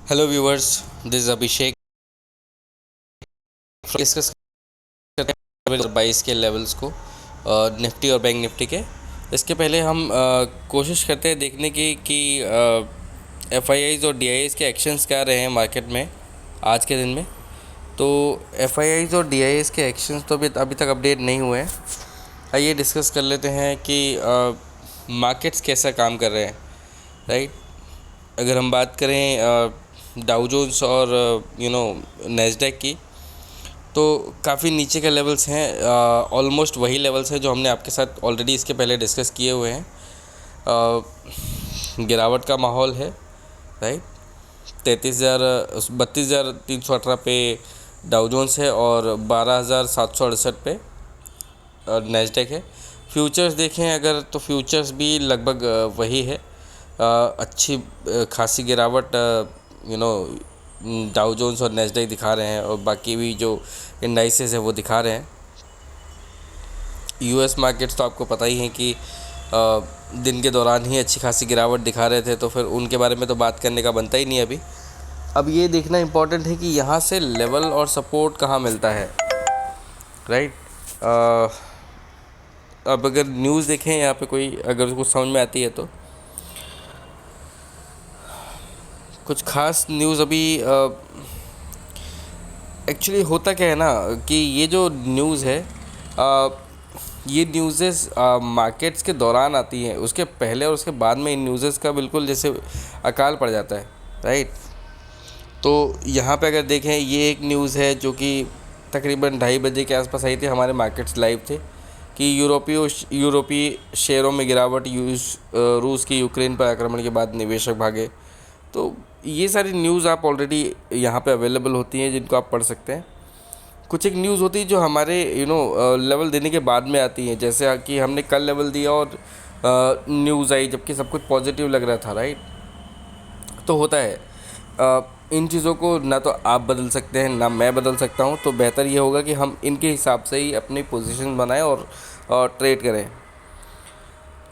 Hello viewers, this is Abhishek. Discuss करते हैं 2022 के लेवल्स को, निफ्टी और बैंक निफ्टी के। इसके पहले हम कोशिश करते हैं देखने की कि एफ आई आईज़ और डी आई आईज़ के एक्शंस क्या रहे हैं मार्केट में आज के दिन में। तो एफ आई आईज़ और डी आई आईज़ के एक्शंस तो अभी तक अपडेट नहीं हुए हैं। आइए डिस्कस कर लेते हैं कि मार्केट्स कैसा काम कर रहे हैं, राइट। अगर हम बात करें डाउ जोन्स और नैस्डैक की, तो काफ़ी नीचे के लेवल्स हैं। ऑलमोस्ट वही लेवल्स हैं जो हमने आपके साथ ऑलरेडी इसके पहले डिस्कस किए हुए हैं। गिरावट का माहौल है, राइट। 32,318 पे डाउ जोन्स है और 12,768 पे नैस्डैक है। फ्यूचर्स देखें अगर, तो फ्यूचर्स भी लगभग वही है। अच्छी खासी गिरावट डाउ जोन्स और नैस्डैक दिखा रहे हैं, और बाकी भी जो इंडाइसेस है वो दिखा रहे हैं। यूएस मार्केट्स तो आपको पता ही है कि दिन के दौरान ही अच्छी खासी गिरावट दिखा रहे थे, तो फिर उनके बारे में तो बात करने का बनता ही नहीं अभी। अब ये देखना इम्पॉर्टेंट है कि यहाँ से लेवल और सपोर्ट कहाँ मिलता है, राइट। अब अगर न्यूज़ देखें यहाँ पे, कोई अगर कुछ समझ में आती है तो कुछ खास न्यूज़ अभी एक्चुअली होता क्या है ना कि ये जो न्यूज़ है, ये न्यूज़ेस मार्केट्स के दौरान आती हैं। उसके पहले और उसके बाद में इन न्यूज़ेस का बिल्कुल जैसे अकाल पड़ जाता है, राइट। तो यहाँ पे अगर देखें, ये एक न्यूज़ है जो कि तकरीबन 2:30 के आसपास आई थी। हमारे मार्केट्स लाइव थे कि यूरोपीय शेयरों में गिरावट, रूस की यूक्रेन पर आक्रमण के बाद निवेशक भागे। तो ये सारी न्यूज़ आप ऑलरेडी यहाँ पे अवेलेबल होती हैं, जिनको आप पढ़ सकते हैं। कुछ एक न्यूज़ होती है जो हमारे लेवल देने के बाद में आती हैं, जैसे कि हमने कल लेवल दिया और न्यूज़ आई जबकि सब कुछ पॉजिटिव लग रहा था, राइट। तो होता है, इन चीज़ों को ना तो आप बदल सकते हैं ना मैं बदल सकता हूँ। तो बेहतर ये होगा कि हम इनके हिसाब से ही अपनी पोजीशन बनाएं और ट्रेड करें।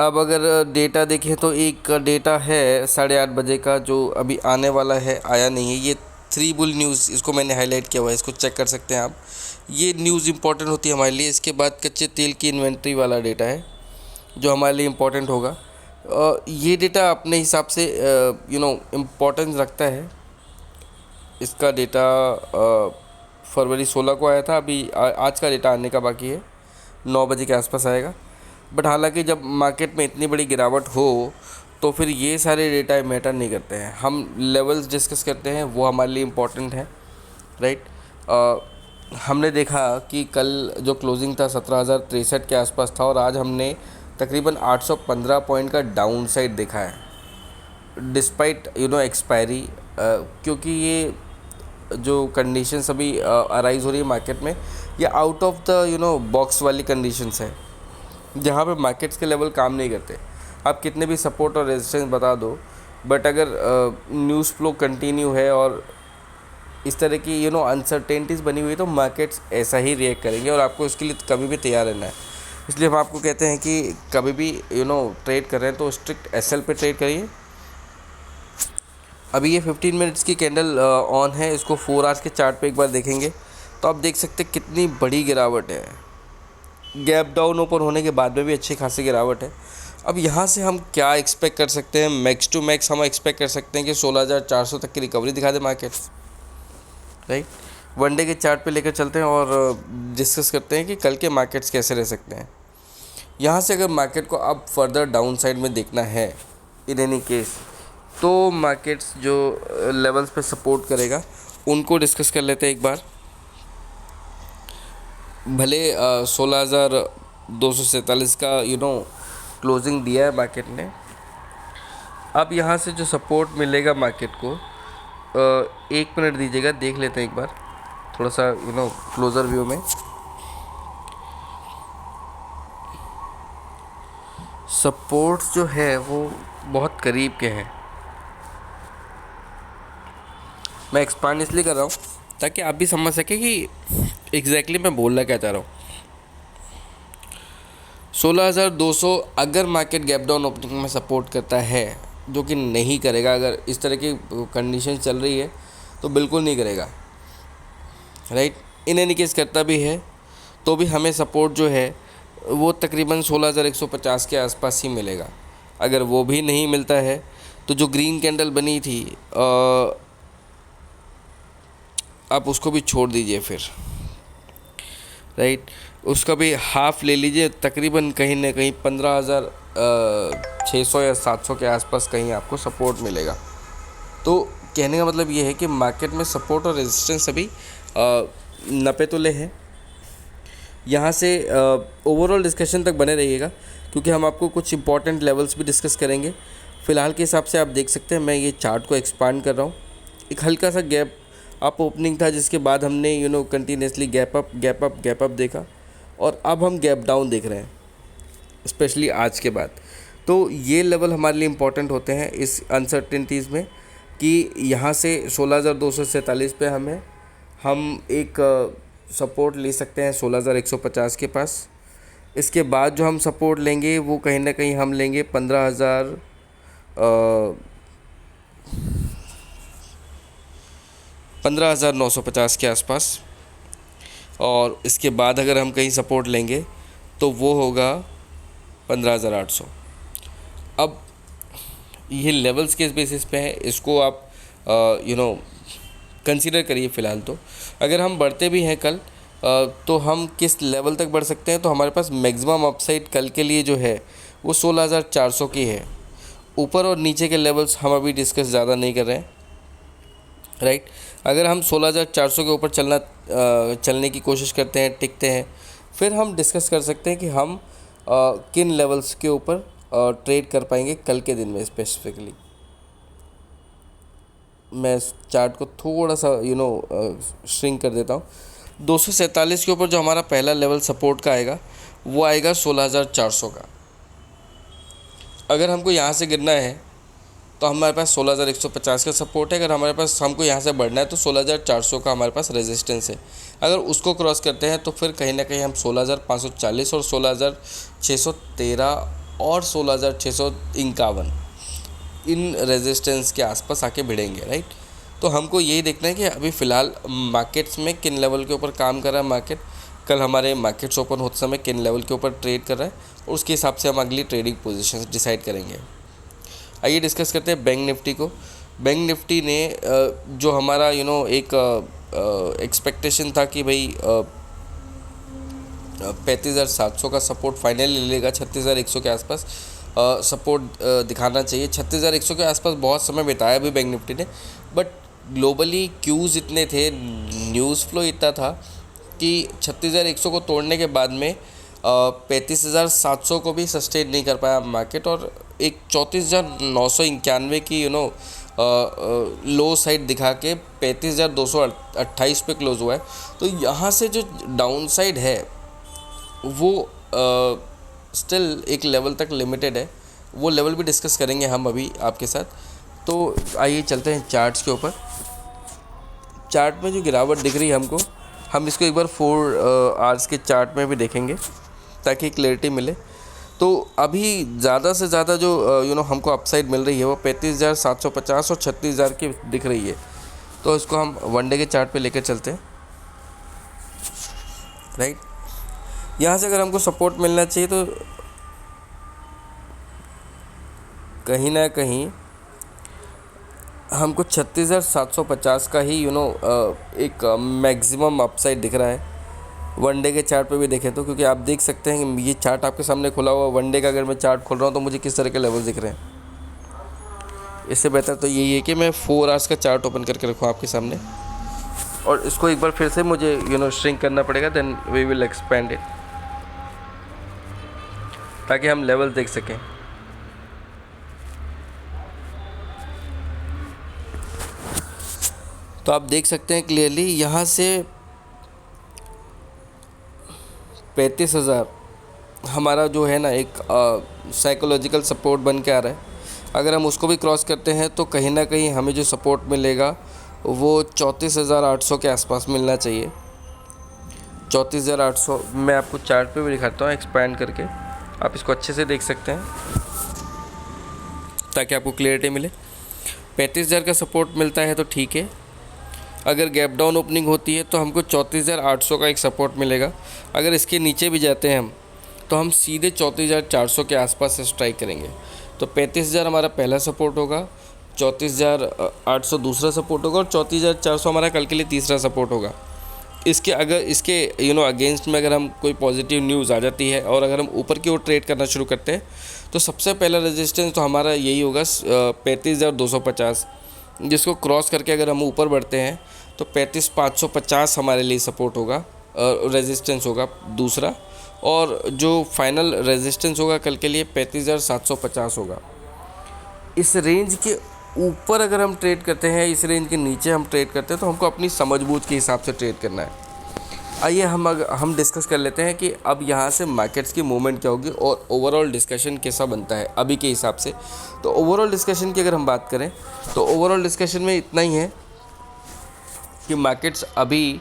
अब अगर डेटा देखें तो एक डेटा है 8:30 बजे का, जो अभी आने वाला है, आया नहीं है। ये 3 बुल न्यूज़, इसको मैंने हाईलाइट किया हुआ है, इसको चेक कर सकते हैं आप। ये न्यूज़ इंपॉर्टेंट होती है हमारे लिए। इसके बाद कच्चे तेल की इन्वेंट्री वाला डेटा है जो हमारे लिए इम्पोर्टेंट होगा। ये डेटा अपने हिसाब से इम्पोर्टेंस रखता है। इसका डेटा फरवरी 16 को आया था। अभी आज का डेटा आने का बाकी है, 9 बजे के आसपास आएगा। बट हालांकि जब मार्केट में इतनी बड़ी गिरावट हो तो फिर ये सारे डेटा मैटर नहीं करते हैं। हम लेवल्स डिस्कस करते हैं, वो हमारे लिए इम्पोर्टेंट है, राइट। हमने देखा कि कल जो क्लोजिंग था 17,063 के आसपास था, और आज हमने तकरीबन 815 पॉइंट का डाउन साइड देखा है डिस्पाइट एक्सपायरी। क्योंकि ये जो कंडीशंस अभी अराइज़ हो रही है मार्केट में, ये आउट ऑफ द बॉक्स वाली कंडीशंस है, जहाँ पे मार्केट्स के लेवल काम नहीं करते। आप कितने भी सपोर्ट और रेजिस्टेंस बता दो, बट अगर न्यूज़ फ्लो कंटिन्यू है और इस तरह की अनसर्टेनिटीज़ बनी हुई है, तो मार्केट्स ऐसा ही रिएक्ट करेंगे, और आपको इसके लिए कभी भी तैयार रहना है। इसलिए हम आपको कहते हैं कि कभी भी ट्रेड कर रहे हैं तो स्ट्रिक्ट एसएल पे ट्रेड करिए। अभी ये 15 मिनट्स की कैंडल ऑन है। इसको 4 आवर्स के चार्ट पे एक बार देखेंगे तो आप देख सकते हैं कितनी बड़ी गिरावट है। गैप डाउन ओपन होने के बाद में भी अच्छी खासी गिरावट है। अब यहाँ से हम क्या एक्सपेक्ट कर सकते हैं? मैक्स टू मैक्स हम एक्सपेक्ट कर सकते हैं कि 16,400 तक की रिकवरी दिखा दे मार्केट, राइट। वनडे के चार्ट पे लेकर चलते हैं और डिस्कस करते हैं कि कल के मार्केट्स कैसे रह सकते हैं। यहाँ से अगर मार्केट को अब फर्दर डाउन साइड में देखना है इन एनी केस, तो मार्केट्स जो लेवल्स पे सपोर्ट करेगा उनको डिस्कस कर लेते हैं एक बार। भले 16,247 का क्लोजिंग दिया है मार्केट ने। अब यहाँ से जो सपोर्ट मिलेगा मार्केट को, 1 मिनट दीजिएगा, देख लेते हैं एक बार थोड़ा सा क्लोज़र व्यू में। सपोर्ट्स जो है वो बहुत करीब के हैं। मैं एक्सपांड इसलिए कर रहा हूँ ताकि आप भी समझ सकें कि एग्जैक्टली मैं बोलना क्या चाह रहा हूँ। 16,200 अगर मार्केट गैप डाउन ओपनिंग में सपोर्ट करता है जो कि नहीं करेगा। अगर इस तरह की कंडीशन चल रही है तो बिल्कुल नहीं करेगा, राइट। इन एनी केस करता भी है तो भी हमें सपोर्ट जो है वो तकरीबन 16,150 के आसपास ही मिलेगा। अगर वो भी नहीं मिलता है तो जो ग्रीन कैंडल बनी थी आप उसको भी छोड़ दीजिए फिर, राइट। उसका भी हाफ़ ले लीजिए, तकरीबन कहीं ना कहीं 15,600 या 700 के आसपास कहीं आपको सपोर्ट मिलेगा। तो कहने का मतलब ये है कि मार्केट में सपोर्ट और रेजिस्टेंस अभी नपे तुले हैं। यहाँ से ओवरऑल डिस्कशन तक बने रहिएगा, क्योंकि हम आपको कुछ इंपॉर्टेंट लेवल्स भी डिस्कस करेंगे। फ़िलहाल के हिसाब से आप देख सकते हैं मैं ये चार्ट को एक्सपांड कर रहा हूँ। एक हल्का सा गैप अप ओपनिंग था, जिसके बाद हमने कंटिन्यूसली गैप अप देखा, और अब हम गैप डाउन देख रहे हैं, स्पेशली आज के बाद। तो ये लेवल हमारे लिए इम्पॉर्टेंट होते हैं इस अनसर्टेनिटीज़ में, कि यहाँ से 16,247 पे हम एक सपोर्ट ले सकते हैं 16,150 के पास। इसके बाद जो हम सपोर्ट लेंगे वो कहीं ना कहीं हम लेंगे 15,950 के आसपास, और इसके बाद अगर हम कहीं सपोर्ट लेंगे तो वो होगा 15,800। अब ये लेवल्स किस बेसिस पे है, इसको आप कंसीडर करिए फ़िलहाल। तो अगर हम बढ़ते भी हैं कल तो हम किस लेवल तक बढ़ सकते हैं, तो हमारे पास मैक्सिमम अपसाइड कल के लिए जो है वो 16,400 की है। ऊपर और नीचे के लेवल्स हम अभी डिस्कस ज़्यादा नहीं कर रहे हैं, राइट। अगर हम 16,400 के ऊपर चलने की कोशिश करते हैं, टिकते हैं, फिर हम डिस्कस कर सकते हैं कि हम किन लेवल्स के ऊपर ट्रेड कर पाएंगे कल के दिन में स्पेसिफिकली। मैं इस चार्ट को थोड़ा सा श्रिंक कर देता हूँ। 247 के ऊपर जो हमारा पहला लेवल सपोर्ट का आएगा वो आएगा 16,400 का। अगर हमको यहाँ से गिरना है तो हमारे पास 16,150 का सपोर्ट है। अगर हमको यहाँ से बढ़ना है तो 16,400 का हमारे पास रेजिस्टेंस है। अगर उसको क्रॉस करते हैं तो फिर कहीं ना कहीं हम 16,540 और 16,613 और 16,651 इन रेजिस्टेंस के आसपास आके भिड़ेंगे, राइट। तो हमको यही देखना है कि अभी फ़िलहाल मार्केट्स में किन लेवल के ऊपर काम कर रहा है मार्केट, कल हमारे मार्केट्स ओपन होते समय किन लेवल के ऊपर ट्रेड कर रहा है, और उसके हिसाब से हम अगली ट्रेडिंग पोजीशंस डिसाइड करेंगे। आइए डिस्कस करते हैं बैंक निफ्टी को। बैंक निफ्टी ने जो हमारा एक एक्सपेक्टेशन था कि भाई 35,700 का सपोर्ट फाइनली ले लेगा, 36,100 के आसपास सपोर्ट दिखाना चाहिए। 36,100 के आसपास बहुत समय बिताया भी बैंक निफ्टी ने, बट ग्लोबली क्यूज़ इतने थे, न्यूज़ फ्लो इतना था कि 36,100 को तोड़ने के बाद में 35,700 को भी सस्टेन नहीं कर पाया मार्केट, और एक 34,991 की लो साइड दिखा के 35,228 पे क्लोज हुआ है। तो यहाँ से जो डाउन साइड है वो स्टिल एक लेवल तक लिमिटेड है। वो लेवल भी डिस्कस करेंगे हम अभी आपके साथ। तो आइए चलते हैं चार्ट्स के ऊपर। चार्ट में जो गिरावट दिख रही है हमको, हम इसको एक बार 4 आवर्स के चार्ट में भी देखेंगे ताकि क्लैरिटी मिले। तो अभी ज़्यादा से ज़्यादा जो हमको अपसाइड मिल रही है वो 35,750 और 36,000 की दिख रही है। तो इसको हम वन डे के चार्ट पे लेकर चलते हैं, राइट। यहाँ से अगर हमको सपोर्ट मिलना चाहिए तो कहीं ना कहीं हमको 36,750 का ही एक मैक्सिमम अपसाइड दिख रहा है। वन डे के चार्ट पे भी देखें तो, क्योंकि आप देख सकते हैं कि ये चार्ट आपके सामने खुला हुआ, वन डे का अगर मैं चार्ट खोल रहा हूँ तो मुझे किस तरह के लेवल दिख रहे हैं। इससे बेहतर तो यही है कि मैं 4 आवर्स का चार्ट ओपन करके रखूँ आपके सामने, और इसको एक बार फिर से मुझे श्रिंक करना पड़ेगा, then we will expand it, ताकि हम लेवल देख सकें। तो आप देख सकते हैं क्लियरली यहाँ से 35,000 हमारा जो है ना एक साइकोलॉजिकल सपोर्ट बन के आ रहा है। अगर हम उसको भी क्रॉस करते हैं तो कहीं ना कहीं हमें जो सपोर्ट मिलेगा वो 34,800 के आसपास मिलना चाहिए। 34,800 मैं आपको चार्ट पे भी दिखाता हूँ एक्सपैंड करके, आप इसको अच्छे से देख सकते हैं। ताकि आपको क्लियरिटी मिले। 35,000 का सपोर्ट मिलता है तो ठीक है। अगर गैप डाउन ओपनिंग होती है तो हमको 34,800 का एक सपोर्ट मिलेगा। अगर इसके नीचे भी जाते हैं हम तो हम सीधे 34,400 के आसपास से स्ट्राइक करेंगे। तो 35,000 हमारा पहला सपोर्ट होगा, 34,800 दूसरा सपोर्ट होगा और 34,400 हमारा कल के लिए तीसरा सपोर्ट होगा। इसके अगेंस्ट में अगर हम कोई पॉजिटिव न्यूज़ आ जाती है और अगर हम ऊपर की ओर ट्रेड करना शुरू करते हैं तो सबसे पहला रेजिस्टेंस तो हमारा यही होगा 35,250, जिसको क्रॉस करके अगर हम ऊपर बढ़ते हैं तो 35,550 हमारे लिए सपोर्ट होगा, रेजिस्टेंस होगा दूसरा। और जो फाइनल रेजिस्टेंस होगा कल के लिए 35,750 होगा। इस रेंज के ऊपर अगर हम ट्रेड करते हैं, इस रेंज के नीचे हम ट्रेड करते हैं तो हमको अपनी समझ-बूझ के हिसाब से ट्रेड करना है। आइए हम डिस्कस कर लेते हैं कि अब यहाँ से मार्केट्स की मूवमेंट क्या होगी और ओवरऑल डिस्कशन कैसा बनता है अभी के हिसाब से। तो ओवरऑल डिस्कशन की अगर हम बात करें तो ओवरऑल डिस्कशन में इतना ही है कि मार्केट्स अभी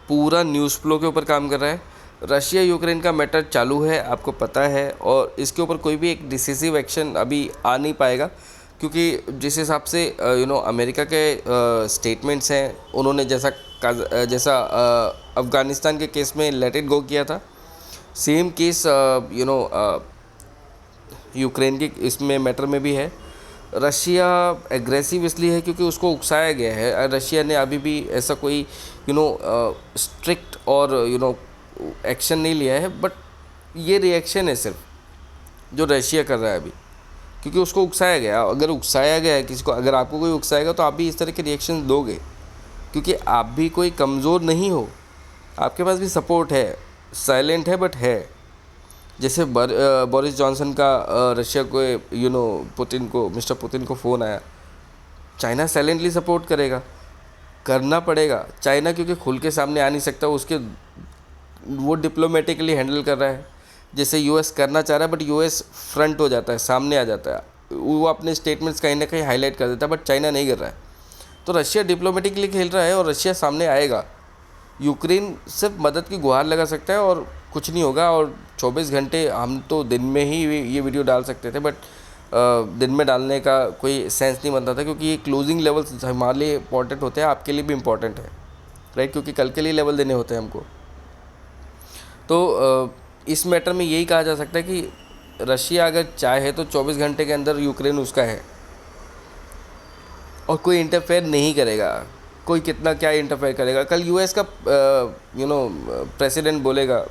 पूरा न्यूज़ फ्लो के ऊपर काम कर रहा है। रशिया यूक्रेन का मैटर चालू है, आपको पता है, और इसके ऊपर कोई भी एक डिसिसिव एक्शन अभी आ नहीं पाएगा, क्योंकि जिस हिसाब से अमेरिका के स्टेटमेंट्स हैं, उन्होंने जैसा अफ़गानिस्तान के केस में लेट इट गो किया था, सेम केस यूक्रेन के इसमें मैटर में भी है। रशिया एग्रेसिव इसलिए है क्योंकि उसको उकसाया गया है। रशिया ने अभी भी ऐसा कोई स्ट्रिक्ट और एक्शन नहीं लिया है, बट ये रिएक्शन है सिर्फ जो रशिया कर रहा है अभी, क्योंकि उसको उकसाया गया। अगर उकसाया गया है किसी को, अगर आपको कोई उकसाएगा तो आप भी इस तरह के रिएक्शन दोगे, क्योंकि आप भी कोई कमज़ोर नहीं हो, आपके पास भी सपोर्ट है, साइलेंट है बट है। जैसे बोरिस जॉनसन का रशिया को मिस्टर पुतिन को फ़ोन आया, चाइना साइलेंटली सपोर्ट करेगा, करना पड़ेगा। चाइना क्योंकि खुल के सामने आ नहीं सकता, वो डिप्लोमेटिकली हैंडल कर रहा है, जैसे यूएस करना चाह रहा है, बट यूएस फ्रंट हो जाता है, सामने आ जाता है, वो अपने स्टेटमेंट्स कहीं ना कहीं हाईलाइट कर देता है, बट चाइना नहीं कर रहा है। तो रशिया डिप्लोमेटिकली खेल रहा है और रशिया सामने आएगा। यूक्रेन सिर्फ मदद की गुहार लगा सकता है और कुछ नहीं होगा। और 24 घंटे हम तो दिन में ही ये वीडियो डाल सकते थे, बट दिन में डालने का कोई सेंस नहीं बनता था, क्योंकि ये क्लोजिंग लेवल्स हमारे लिए इंपॉर्टेंट होते हैं, आपके लिए भी इंपॉर्टेंट है, राइट, क्योंकि कल के लिए लेवल देने होते हैं हमको। तो इस मैटर में यही कहा जा सकता है कि रशिया अगर चाहे तो 24 घंटे के अंदर यूक्रेन उसका है और कोई इंटरफेयर नहीं करेगा। कोई कितना क्या इंटरफेयर करेगा। कल यूएस का प्रेसिडेंट बोलेगा,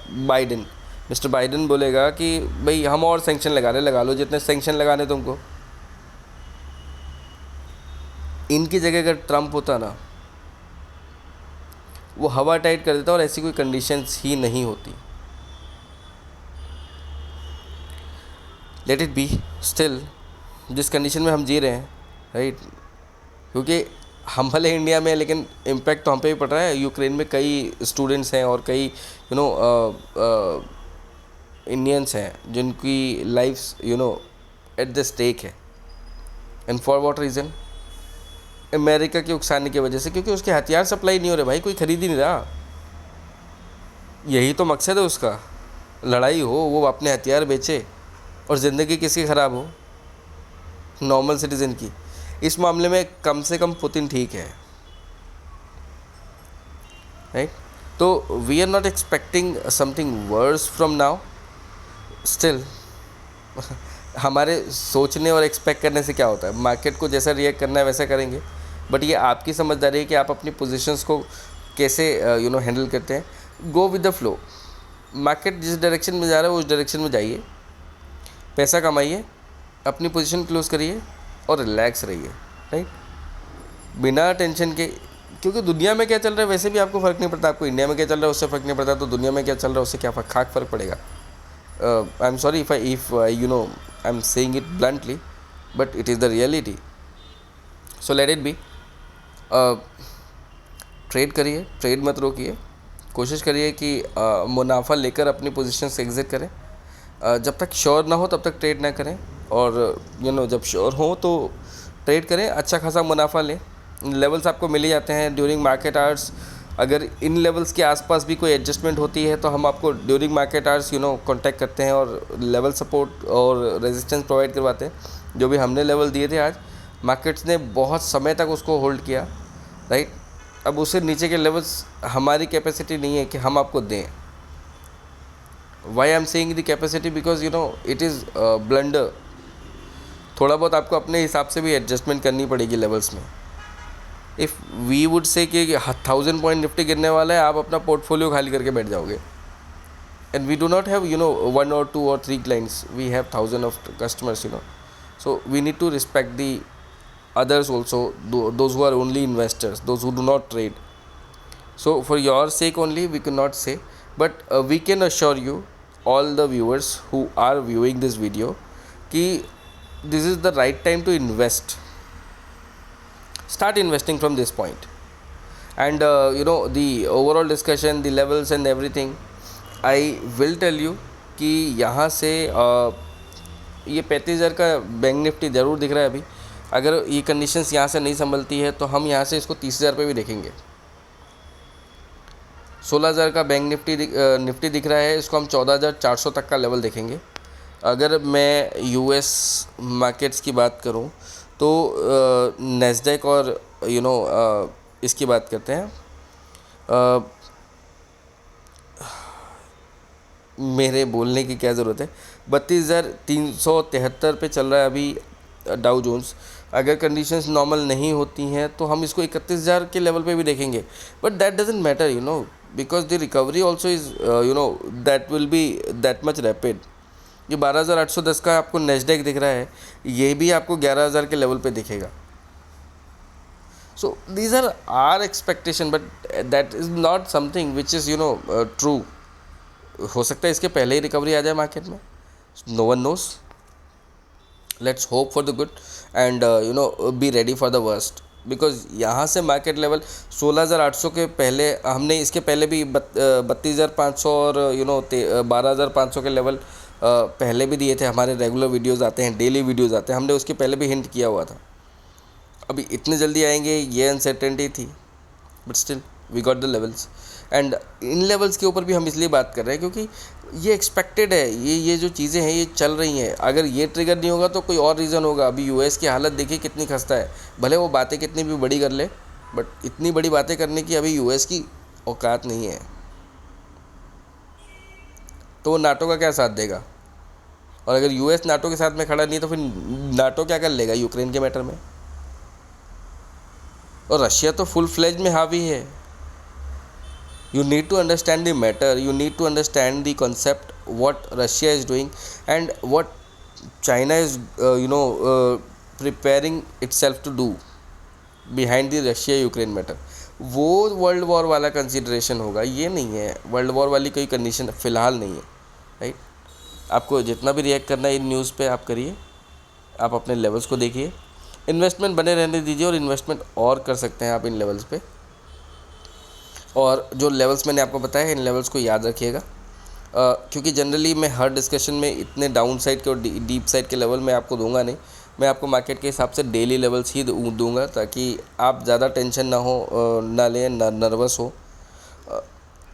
मिस्टर बाइडेन बोलेगा कि भाई हम और सैंक्शन लगा लो जितने सैंक्शन लगाने तुमको। इनकी जगह अगर ट्रंप होता ना, वो हवा टाइट कर देता और ऐसी कोई कंडीशंस ही नहीं होती। Let it be. स्टिल जिस कंडीशन में हम जी रहे हैं, राइट, क्योंकि हम भले इंडिया में, लेकिन इम्पैक्ट तो हम पे भी पड़ रहा है। यूक्रेन में कई स्टूडेंट्स हैं और कई इंडियंस हैं जिनकी लाइफ्स एट द स्टेक है। And for what reason? America के उकसाने की वजह से, क्योंकि उसके हथियार सप्लाई नहीं हो रहे भाई, कोई खरीद ही नहीं रहा। यही तो मकसद है उसका, लड़ाई हो, वो अपने हथियार बेचे और ज़िंदगी किसकी ख़राब हो? नॉर्मल सिटीज़न की। इस मामले में कम से कम पुतिन ठीक है, राइट। तो we are not expecting something worse from now. Still हमारे सोचने और एक्सपेक्ट करने से क्या होता है? मार्केट को जैसा रिएक्ट करना है वैसा करेंगे, बट ये आपकी समझदारी है कि आप अपनी पोजीशंस को कैसे हैंडल करते हैं। Go with the flow. Market जिस डायरेक्शन में जा रहा है उस डायरेक्शन में जाइए, पैसा कमाइए, अपनी पोजीशन क्लोज करिए और रिलैक्स रहिए, राइट, बिना टेंशन के। क्योंकि दुनिया में क्या चल रहा है वैसे भी आपको फ़र्क नहीं पड़ता। आपको इंडिया में क्या चल रहा है उससे फ़र्क नहीं पड़ता, तो दुनिया में क्या चल रहा है उससे क्या फ़र्क पड़ेगा? I am sorry if I am saying it bluntly, but it is the reality. So let it be. Trade करिए, ट्रेड मत रोकिए, कोशिश करिए कि मुनाफा लेकर अपनी पोजीशन से एग्जिट करें। जब तक श्योर ना हो तब तक ट्रेड ना करें, और जब श्योर हो तो ट्रेड करें, अच्छा खासा मुनाफा लें। लेवल्स आपको मिल ही जाते हैं ड्यूरिंग मार्केट आवर्स। अगर इन लेवल्स के आसपास भी कोई एडजस्टमेंट होती है तो हम आपको ड्यूरिंग मार्केट आवर्स कांटेक्ट करते हैं और लेवल सपोर्ट और रेजिस्टेंस प्रोवाइड करवाते हैं। जो भी हमने लेवल दिए थे आज, मार्केट्स ने बहुत समय तक उसको होल्ड किया, राइट। अब उससे नीचे के लेवल्स हमारी कैपेसिटी नहीं है कि हम आपको दें। Why I am saying the capacity, because you know it is blunder. थोड़ा बहुत आपको अपने हिसाब से भी एडजस्टमेंट करनी पड़ेगी लेवल्स में। इफ़ वी वुड से कि 1000 पॉइंट निफ्टी गिरने वाला है, आप अपना पोर्टफोलियो खाली करके बैठ जाओगे। And we do not have 1 or 2 or 3 clients, we have thousands of customers. So we need to respect the others also, those who are only investors, those who do not trade. So for your sake only we cannot say, but we can assure you, all the viewers who are viewing this video, कि this is the right time to invest. Start investing from this point. And the overall discussion, the levels and everything, I will tell you कि यहाँ से ये 35,000 का bank Nifty ज़रूर दिख रहा है अभी। अगर ये कंडीशंस यहाँ से नहीं संभलती है तो हम यहाँ से इसको 30,000 पे भी देखेंगे। 16,000 का बैंक निफ्टी दिख रहा है, इसको हम 14,400 तक का लेवल देखेंगे। अगर मैं यूएस मार्केट्स की बात करूँ तो नैस्डैक और इसकी बात करते हैं, मेरे बोलने की क्या ज़रूरत है, 32,373 पे चल रहा है अभी डाउ जोन्स। अगर कंडीशंस नॉर्मल नहीं होती हैं तो हम इसको 31,000 के लेवल पे भी देखेंगे, but that doesn't matter because the recovery also is that will be that much rapid. ये 12,810 का आपको नेस्डैक दिख रहा है, ये भी आपको 11,000 के लेवल पे दिखेगा। So these are are expectation, but that is not something which is true. हो सकता है इसके पहले ही रिकवरी आ जाए मार्केट में, no one knows. Let's hope for the good and be ready for the worst, because यहाँ से मार्केट लेवल 16,800 के पहले, हमने इसके पहले भी 32,500 और 12,500 के लेवल पहले भी दिए थे। हमारे रेगुलर वीडियोज़ आते हैं, डेली वीडियोज़ आते हैं, हमने उसके पहले भी हिंट किया हुआ था। अभी इतने जल्दी आएंगे ये अनसर्टेनिटी थी, but still we got the levels. And इन लेवल्स के ऊपर भी हम इसलिए बात कर रहे हैं क्योंकि ये एक्सपेक्टेड है, ये जो चीज़ें हैं ये चल रही हैं। अगर ये ट्रिगर नहीं होगा तो कोई और रीज़न होगा। अभी यूएस की हालत देखिए कितनी खस्ता है, भले वो बातें कितनी भी बड़ी कर ले, बट इतनी बड़ी बातें करने की अभी यूएस की औकात नहीं है। तो वो नाटो का क्या साथ देगा? और अगर यूएस नाटो के साथ में खड़ा नहीं तो फिर नाटो क्या कर लेगा यूक्रेन के मैटर में? और रशिया तो फुल फ्लेज में हावी है। You need to understand the matter, you need to understand the concept, what Russia is doing and what China is preparing itself to do behind the Russia-Ukraine matter. वो world war वाला consideration होगा, ये नहीं है। World war वाली कोई condition फ़िलहाल नहीं है, राइट। आपको जितना भी रिएक्ट करना है इन न्यूज़ पे आप करिए, आप अपने लेवल्स को देखिए, इन्वेस्टमेंट बने रहने दीजिए, और इन्वेस्टमेंट और कर सकते हैं आप इन लेवल्स पे। और जो लेवल्स मैंने आपको बताया है, इन लेवल्स को याद रखिएगा, क्योंकि जनरली मैं हर डिस्कशन में इतने डाउन साइड के और डीप साइड के लेवल मैं आपको दूंगा नहीं। मैं आपको मार्केट के हिसाब से डेली लेवल्स ही दूंगा, ताकि आप ज़्यादा टेंशन ना लें, नर्वस हो।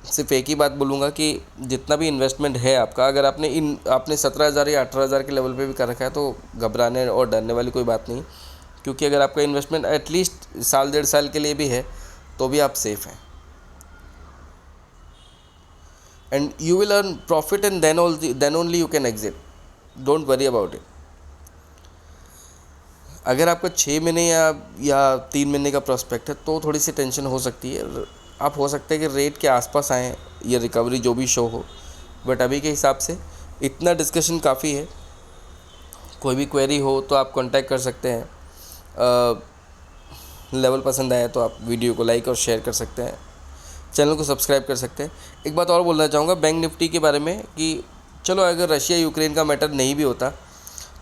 सिर्फ एक ही बात बोलूँगा कि जितना भी इन्वेस्टमेंट है आपका, अगर आपने 17,000 या 18,000 के लेवल पे भी कर रखा है तो घबराने और डरने वाली कोई बात नहीं, क्योंकि अगर आपका इन्वेस्टमेंट एटलीस्ट साल 1.5 साल के लिए भी है तो भी आप सेफ़ हैं। And you will earn profit and then only you can exit. Don't worry about it. अगर आपका 6 महीने या 3 महीने का प्रोस्पेक्ट है तो थोड़ी सी टेंशन हो सकती है। आप हो सकता है कि रेट के आसपास आएँ, ये रिकवरी जो भी शो हो, बट अभी के हिसाब से इतना डिस्कशन काफ़ी है। कोई भी क्वेरी हो तो आप कांटेक्ट कर सकते हैं। लेवल पसंद आया तो आप वीडियो को लाइक और शेयर कर सकते हैं, चैनल को सब्सक्राइब कर सकते हैं। एक बात और बोलना चाहूँगा बैंक निफ्टी के बारे में कि चलो अगर रशिया यूक्रेन का मैटर नहीं भी होता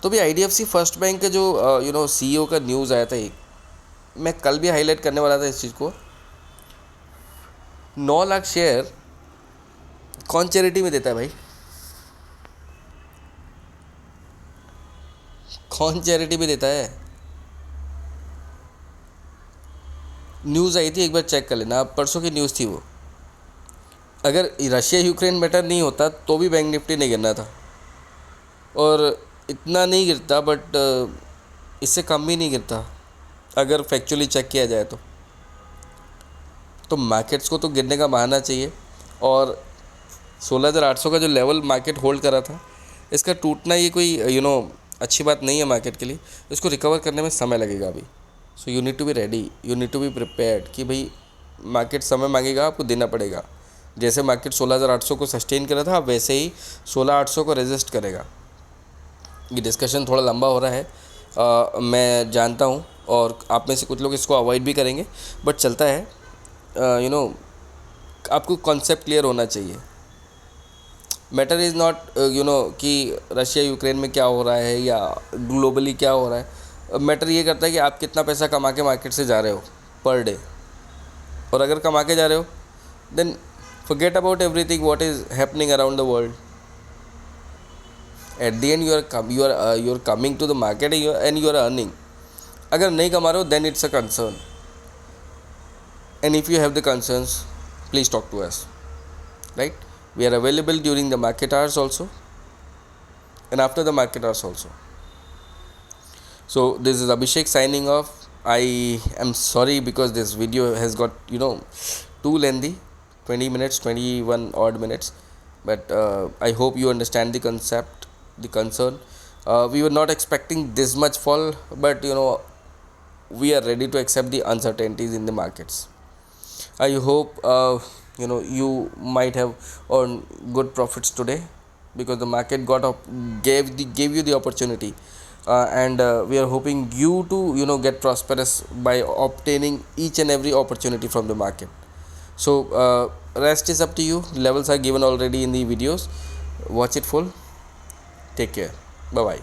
तो भी IDFC फर्स्ट बैंक के जो CEO का न्यूज़ आया था, एक मैं कल भी हाईलाइट करने वाला था इस चीज़ को। 9 लाख शेयर कौन चैरिटी में देता है भाई? कौन चैरिटी में देता है? न्यूज़ आई थी, एक बार चेक कर लेना, परसों की न्यूज़ थी वो। अगर रशिया यूक्रेन मैटर नहीं होता तो भी बैंक निफ्टी नहीं गिरना था, और इतना नहीं गिरता, बट इससे कम भी नहीं गिरता अगर फैक्चुअली चेक किया जाए तो मार्केट्स को तो गिरने का बहाना चाहिए। और 16,800 का जो लेवल मार्केट होल्ड करा था, इसका टूटना ये कोई अच्छी बात नहीं है मार्केट के लिए। इसको रिकवर करने में समय लगेगा अभी। So you need to be ready, you need to be prepared कि भाई मार्केट समय मांगेगा, आपको देना पड़ेगा। जैसे मार्केट 16,800 को सस्टेन करा था, वैसे ही 16,800 को रेजिस्ट करेगा। ये डिस्कशन थोड़ा लंबा हो रहा है, मैं जानता हूँ, और आप में से कुछ लोग इसको अवॉइड भी करेंगे, बट चलता है। आपको कॉन्सेप्ट क्लियर होना चाहिए। मैटर इज़ नॉट कि रशिया यूक्रेन में क्या हो रहा है या ग्लोबली क्या हो रहा है। मैटर ये करता है कि आप कितना पैसा कमा के मार्केट से जा रहे हो पर डे। और अगर कमा के जा रहे हो, then forget about everything what is happening around the world. At the end you are coming to the market and you are earning. अगर नहीं कमा रहे हो, then it's a concern, and if you have the concerns, please talk to us, right? We are available during the market hours also and after the market hours also. So this is Abhishek signing off. I am sorry because this video has got too lengthy, 20 minutes, 21 odd minutes, but I hope you understand the concept, the concern. We were not expecting this much fall, but we are ready to accept the uncertainties in the markets. I hope you might have earned good profits today, because the market gave you the opportunity, and we are hoping you to get prosperous by obtaining each and every opportunity from the market. So rest is up to you. Levels are given already in the videos. Watch it full. Take care. Bye bye.